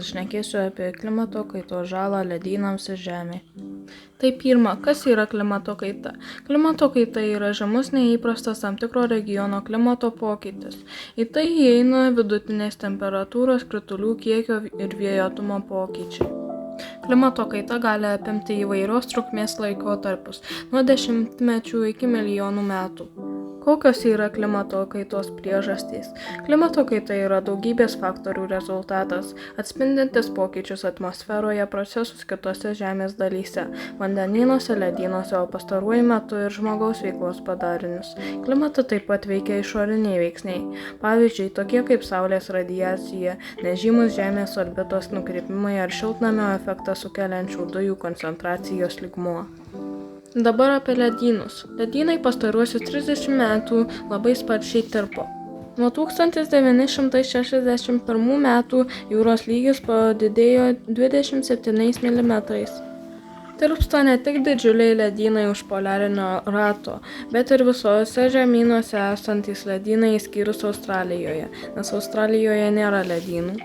Šnekėsiu apie klimato kaitos žalą ledynams ir žemei. Tai pirma, kas yra klimato kaita? Klimato kaita yra žemus neįprastas tam tikro regiono klimato pokytis. Į tai įeina vidutinės temperatūros, kritulių kiekio ir vėjuotumo pokyčiai. Klimato kaita gali apimti įvairios trukmės laikotarpius, nuo dešimtmečių iki milijonų metų. Kokios yra klimato kaitos priežastys? Klimato kaita yra daugybės faktorių rezultatas, atspindintis pokyčius atmosferoje, procesus kitose žemės dalyse, vandenynuose, ledynuose, o pastaruoju metu ir žmogaus veiklos padarinius. Klimatą taip pat veikia išoriniai veiksniai, pavyzdžiui, tokie kaip saulės radiacija, nežymus žemės orbitos nukrypimai ar šiltnamio efektą sukeliančių dujų koncentracijos lygmuo. Dabar apie ledynus. Ledynai pastaruosius 30 metų labai sparčiai tirpo. Nuo 1961 metų jūros lygis padidėjo 27 mm. Tirpsta ne tik didžiuliai ledynai už poliarinio rato, bet ir visose žemynuose esantys ledynai išskyrus Australijoje, nes Australijoje nėra ledynų.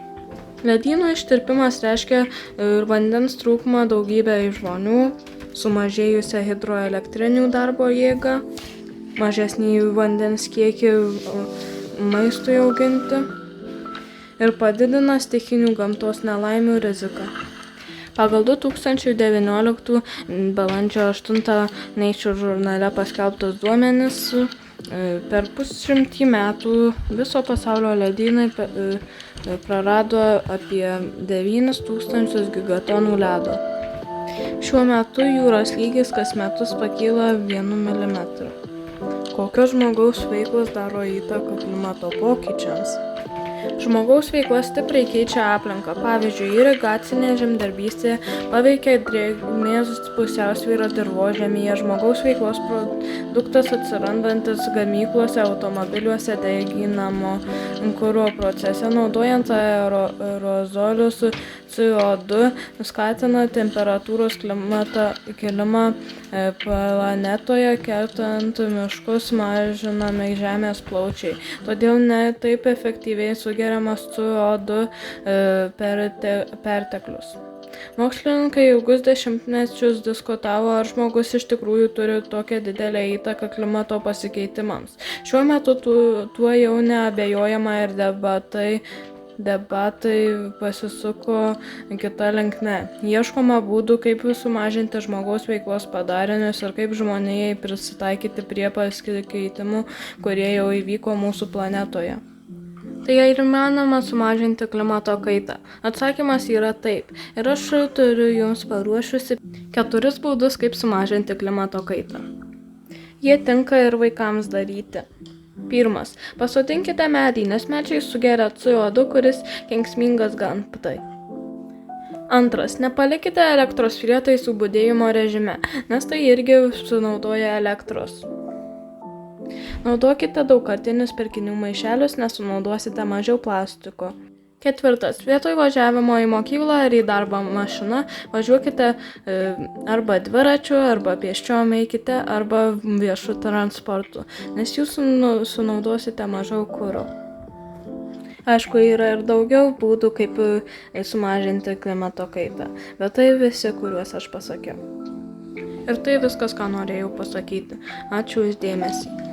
Ledynų ištirpimas reiškia ir vandens trūkumą daugybei žmonių, sumažėjusią hidroelektrinių darbo jėgą, mažesnį vandens kiekį maistui auginti ir padidina stichinių gamtos nelaimių riziką. Pagal 2019 balandžio 8 Nature žurnale paskelbtus duomenis, per pusšimtį metų viso pasaulio ledynai prarado apie 9000 gigatonų ledo. Šiuo metu jūros lygis kas metus pakyla 1 mm. Kokios žmogaus veiklos daro įtaką klimato pokyčiams? Žmogaus veikla stipriai keičia aplinką. Pavyzdžiui, irigacinė žemdirbystė paveikia drėgmės pusiausvyrą dirvožemyje. Žmogaus veiklos produktas atsirandantis gamyklose, automobiliuose, deginamo kuro procese, naudojant aerozolius CO2, skatina temperatūros kilimą planetoje, kertant miškus mažinami žemės plaučiai. Todėl ne taip efektyviai sugeriamas CO2 perteklius. Mokslininkai ilgus dešimtmečius diskutavo, ar žmogus iš tikrųjų turi tokią didelę įtaką klimato pasikeitimams. Šiuo metu tuo jau neabejojama ir debatai pasisuko kita linkme. Ieškoma būdų, kaip sumažinti žmogaus veiklos padarinius ir kaip žmonijai prisitaikyti prie pasikeitimų, kurie jau įvyko mūsų planetoje. Tai ar įmanoma sumažinti klimato kaitą? Atsakymas yra taip. Ir aš turiu jums paruošusi 4 būdus, kaip sumažinti klimato kaitą. Jie tinka ir vaikams daryti. 1. Pasodinkite medį, nes medžiai sugeria CO2, kuris kenksmingas gamtai. 2. Nepalikite elektros prietaisų budėjimo režime, nes tai irgi sunaudoja elektros. Naudokite daugkartinius pirkinių maišelius, nes sunaudosite mažiau plastiko. 4. Vietoj važiavimo į mokyklą ar į darbą mašina, važiuokite arba dviračiu, arba pėsčiom eikite, arba viešu transportu, nes jūs sunaudosite mažiau kuro. Aišku, yra ir daugiau būdų, kaip sumažinti klimato kaitą, bet tai visi, kuriuos aš pasakiau. Ir tai viskas, ką norėjau pasakyti. Ačiū už dėmesį.